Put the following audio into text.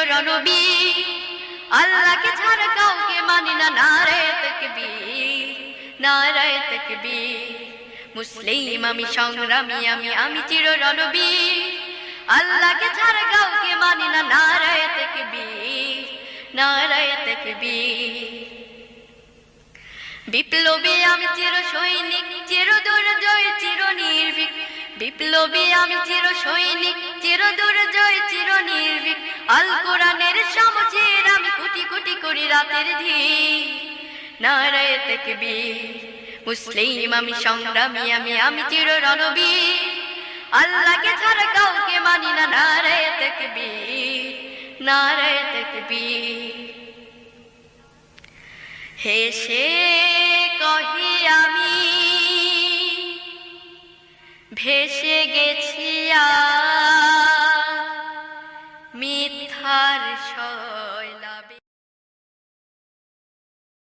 রণবীর আল্লাহকে ছাড়া কাউকে মানি না, নারায়ে তাকবীর, নারায়ে তাকবীর। মুসলিম আমি, সংগ্রামী আমি চির রণবীর, আল্লাহকে ছাড়া কাউকে মানি না, নারায়ে তাকবীর, নারায়ে তাকবীর। বিপ্লবী আমি চির সৈনিক, চির দুর্জয় চির নির্ভীক। বিপ্লবী আমি চির সৈনিক, চির দুর্জয় চির নির্ভীক। আল কোরআনের শামসের আমি কোটি কোটি করি রাতের ধীর, নারায়ে তাকবীর। মুসলিম আমি, সংগ্রামী আমি চির রণবীর, আল্লাহকে ছাড়া কাউকে মানি না, নারায়ে তাকবীর, নারায়ে তাকবীর। হেসে কহি আমি ভেসে গেছি মিথ্যার